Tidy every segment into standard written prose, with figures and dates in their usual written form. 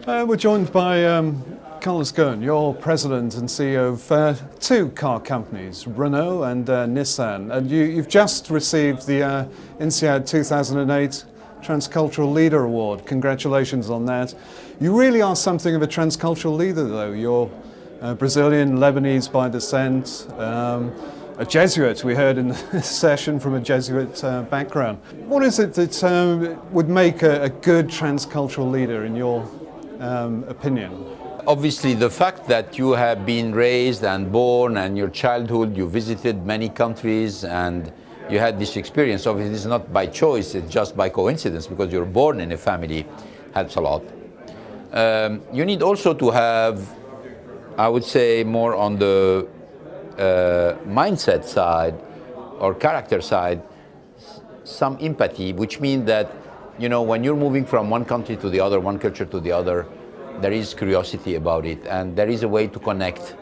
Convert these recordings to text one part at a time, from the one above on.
We're joined by Carlos Ghosn, you're president and CEO of two car companies, Renault and Nissan. And you've just received the INSEAD 2008 Transcultural Leader Award. Congratulations on that. You really are something of a transcultural leader, though. You're Brazilian, Lebanese by descent, a Jesuit, we heard in the session, from a Jesuit background. What is it that would make a good transcultural leader, in your opinion? Obviously, the fact that you have been raised and born, and your childhood, you visited many countries, and you had this experience. Obviously, it's not by choice, it's just by coincidence, because you're born in a family, helps a lot. You need also to have, I would say, more on the mindset side or character side, some empathy, which means that, you know, when you're moving from one country to the other, one culture to the other, there is curiosity about it, and there is a way to connect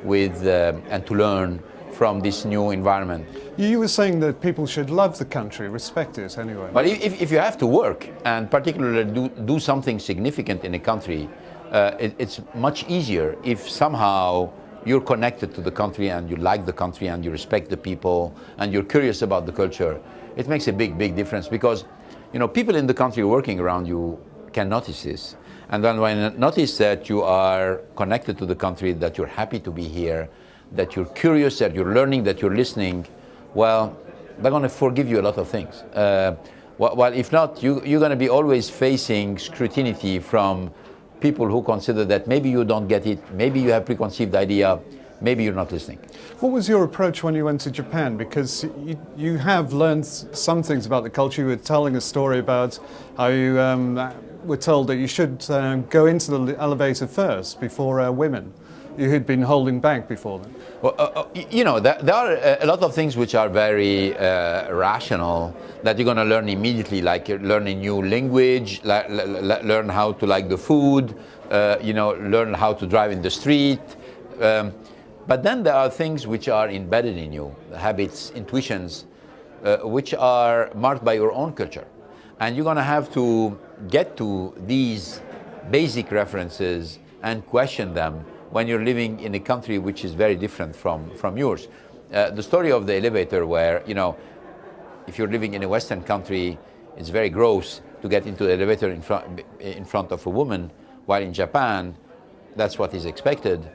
with and to learn from this new environment. You were saying that people should love the country, respect it anyway. But if you have to work, and particularly do something significant in a country, it's much easier if somehow you're connected to the country, and you like the country, and you respect the people, and you're curious about the culture. It makes a big, big difference, because, you know, people in the country working around you can notice this. And then when they notice that you are connected to the country, that you're happy to be here, that you're curious, that you're learning, that you're listening, well, they're going to forgive you a lot of things. Well, if not, you're going to be always facing scrutiny from people who consider that maybe you don't get it, maybe you have preconceived idea, maybe you're not listening. What was your approach when you went to Japan? Because you have learned some things about the culture. You were telling a story about how you were told that you should go into the elevator first before women. You had been holding back before then. Well, you know, there are a lot of things which are very rational that you're going to learn immediately, like learn a new language, learn how to like the food, you know, learn how to drive in the street. But then there are things which are embedded in you, habits, intuitions, which are marked by your own culture. And you're going to have to get to these basic references and question them when you're living in a country which is very different from yours. The story of the elevator, where, you know, if you're living in a Western country, it's very gross to get into the elevator in front of a woman, while in Japan, that's what is expected.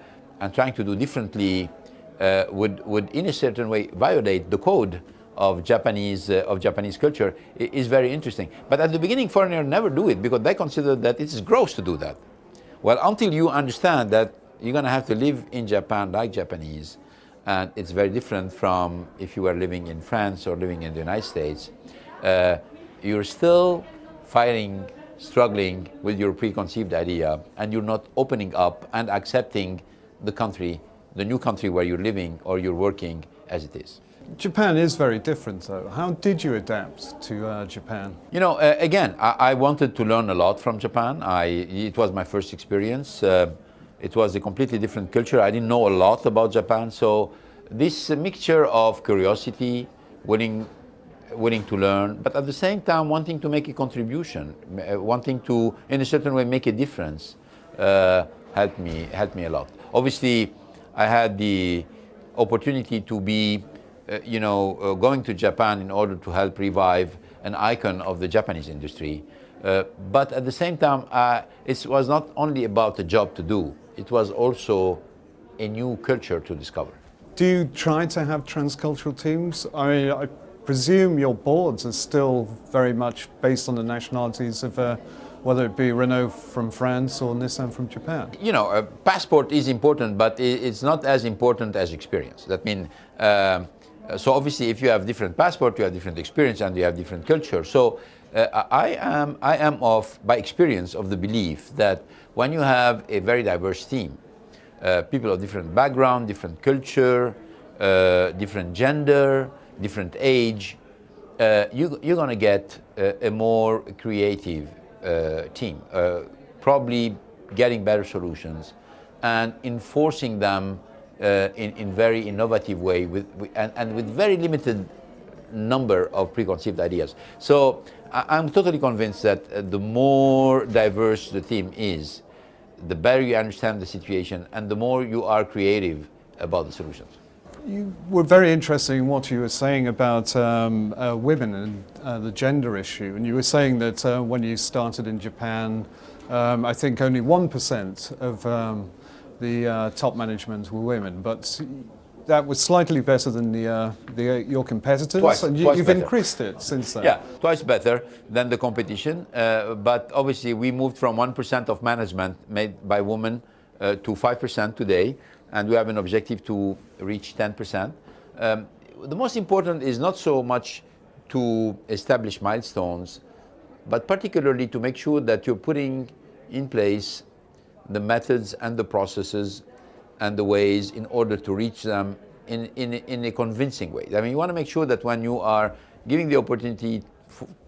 And trying to do differently would in a certain way violate the code of Japanese culture is very interesting. But at the beginning, foreigners never do it, because they consider that it is gross to do that. Well, until you understand that you're going to have to live in Japan like Japanese, and it's very different from if you were living in France or living in the United States, you're still fighting, struggling with your preconceived idea, and you're not opening up and accepting the country, the new country where you're living or you're working, as it is. Japan is very different, though. How did you adapt to Japan? You know, again, I wanted to learn a lot from Japan. It was my first experience. It was a completely different culture. I didn't know a lot about Japan, so this mixture of curiosity, willing to learn, but at the same time wanting to make a contribution, wanting to, in a certain way, make a difference, helped me a lot. Obviously, I had the opportunity to be, going to Japan in order to help revive an icon of the Japanese industry. But at the same time, it was not only about a job to do, it was also a new culture to discover. Do you try to have transcultural teams? I presume your boards are still very much based on the nationalities of whether it be Renault from France or Nissan from Japan. You know, a passport is important, but it's not as important as experience. That means, so obviously if you have different passport, you have different experience and you have different culture. So I am by experience of the belief that when you have a very diverse team, people of different background, different culture, different gender, different age, you're going to get a more creative team, probably getting better solutions and enforcing them in very innovative way and with very limited number of preconceived ideas. So I'm totally convinced that the more diverse the team is, the better you understand the situation, and the more you are creative about the solutions. You were very interested in what you were saying about women and the gender issue. And you were saying that when you started in Japan, I think only 1% of the top management were women. But that was slightly better than your competitors. Twice and you've better. increased it since then. Yeah, twice better than the competition. But obviously, we moved from 1% of management made by women to 5% today. And we have an objective to reach 10%. The most important is not so much to establish milestones, but particularly to make sure that you're putting in place the methods and the processes and the ways in order to reach them in a convincing way. I mean, you want to make sure that when you are giving the opportunity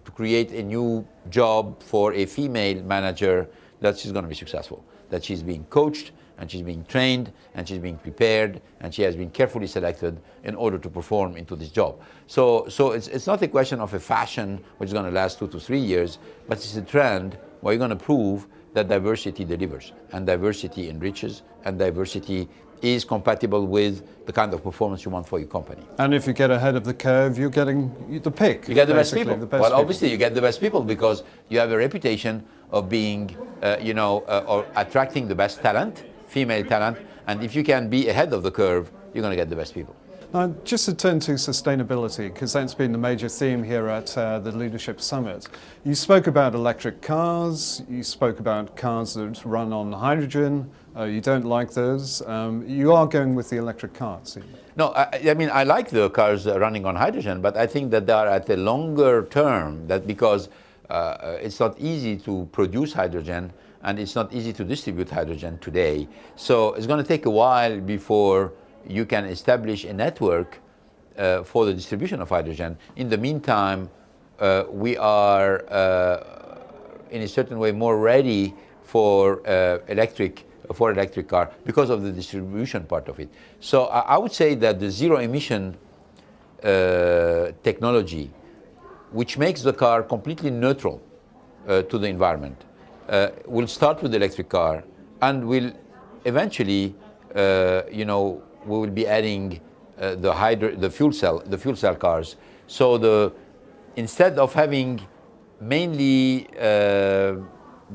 to create a new job for a female manager, that she's going to be successful, that she's being coached, and she's being trained, and she's being prepared, and she has been carefully selected in order to perform into this job. So it's not a question of a fashion which is going to last 2 to 3 years, but it's a trend where you're going to prove that diversity delivers, and diversity enriches, and diversity is compatible with the kind of performance you want for your company. And if you get ahead of the curve, you're getting the pick. You get the best people. People. Obviously, you get the best people because you have a reputation of being, or attracting the best talent, female talent, and if you can be ahead of the curve, you're going to get the best people. Now, just to turn to sustainability, because that's been the major theme here at the Leadership Summit. You spoke about electric cars, you spoke about cars that run on hydrogen, you don't like those. You are going with the electric cars. No, I mean, I like the cars running on hydrogen, but I think that they are at a longer term, that because it's not easy to produce hydrogen, and it's not easy to distribute hydrogen today. So it's going to take a while before you can establish a network for the distribution of hydrogen. In the meantime, we are in a certain way more ready for electric car because of the distribution part of it. So I would say that the zero emission technology, which makes the car completely neutral to the environment, will start with the electric car, and will eventually, we will be adding the fuel cell cars. So instead of having mainly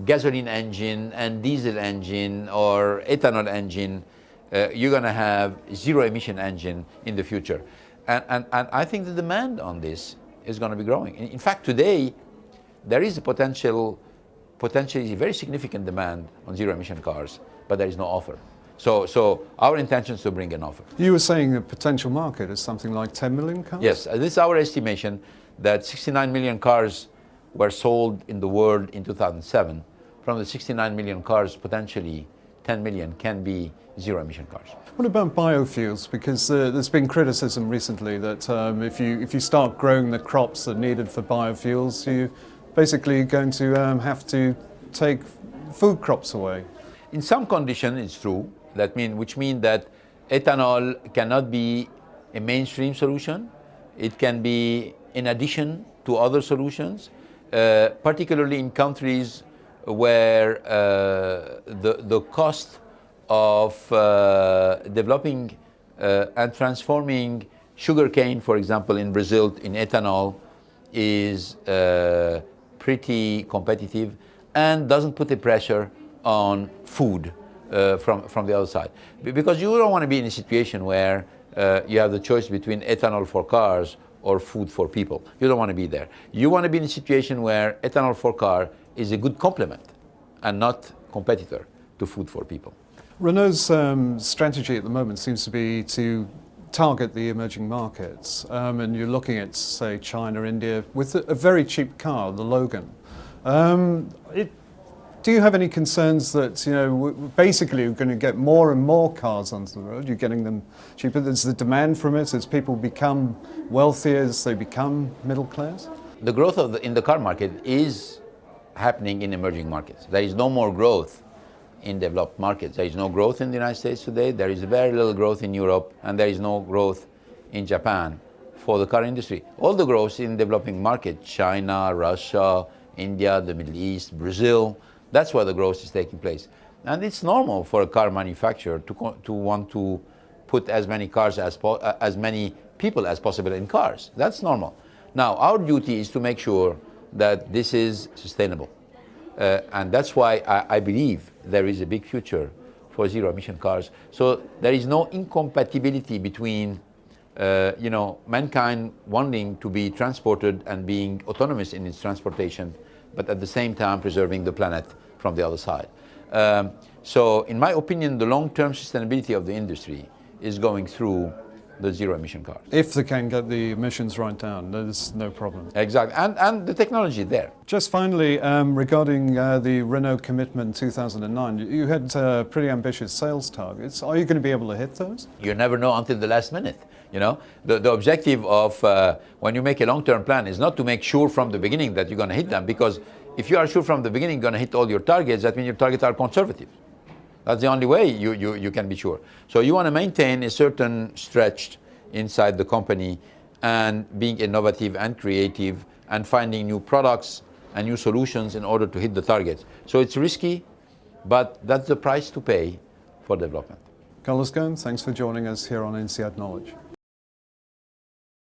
gasoline engine and diesel engine or ethanol engine, you're going to have zero emission engine in the future, and I think the demand on this is going to be growing. In fact, today there is a potentially very significant demand on zero emission cars, but there is no offer. So our intention is to bring an offer. You were saying the potential market is something like 10 million cars? Yes, this is our estimation that 69 million cars were sold in the world in 2007. From the 69 million cars, potentially 10 million can be zero emission cars. What about biofuels? Because there's been criticism recently that if you start growing the crops that are needed for biofuels, you're basically going to have to take food crops away. In some conditions, it's true. Which means that ethanol cannot be a mainstream solution. It can be in addition to other solutions, particularly in countries where the cost of developing and transforming sugarcane, for example, in Brazil, in ethanol, is pretty competitive and doesn't put a pressure on food from the other side. Because you don't want to be in a situation where you have the choice between ethanol for cars or food for people. You don't want to be there. You want to be in a situation where ethanol for car is a good complement and not competitor to food for people. Renault's strategy at the moment seems to be to target the emerging markets, and you're looking at, say, China, India, with a very cheap car, the Logan. Do you have any concerns that, basically you're going to get more and more cars onto the road, you're getting them cheaper, there's the demand from it as people become wealthier, as they become middle class? The growth in the car market is happening in emerging markets. There is no more growth in developed markets. There is no growth in the United States today, there is very little growth in Europe, and there is no growth in Japan for the car industry. All the growth in developing markets, China, Russia, India, the Middle East, Brazil, That's where the growth is taking place. And it's normal for a car manufacturer to want to put as many cars as many people as possible in cars. That's normal. Now, our duty is to make sure that this is sustainable. And that's why I believe there is a big future for zero-emission cars. So there is no incompatibility between mankind wanting to be transported and being autonomous in its transportation, but at the same time preserving the planet from the other side. So in my opinion, the long-term sustainability of the industry is going through the zero-emission cars. If they can get the emissions right down, there's no problem. Exactly, and the technology is there. Just finally, regarding the Renault commitment 2009, you had pretty ambitious sales targets. Are you going to be able to hit those? You never know until the last minute. You know, the objective of when you make a long-term plan is not to make sure from the beginning that you're going to hit them, because if you are sure from the beginning you're going to hit all your targets, that means your targets are conservative. That's the only way you can be sure. So you want to maintain a certain stretch inside the company and being innovative and creative and finding new products and new solutions in order to hit the targets. So it's risky, but that's the price to pay for development. Carlos Ghosn, thanks for joining us here on INSEAD Knowledge.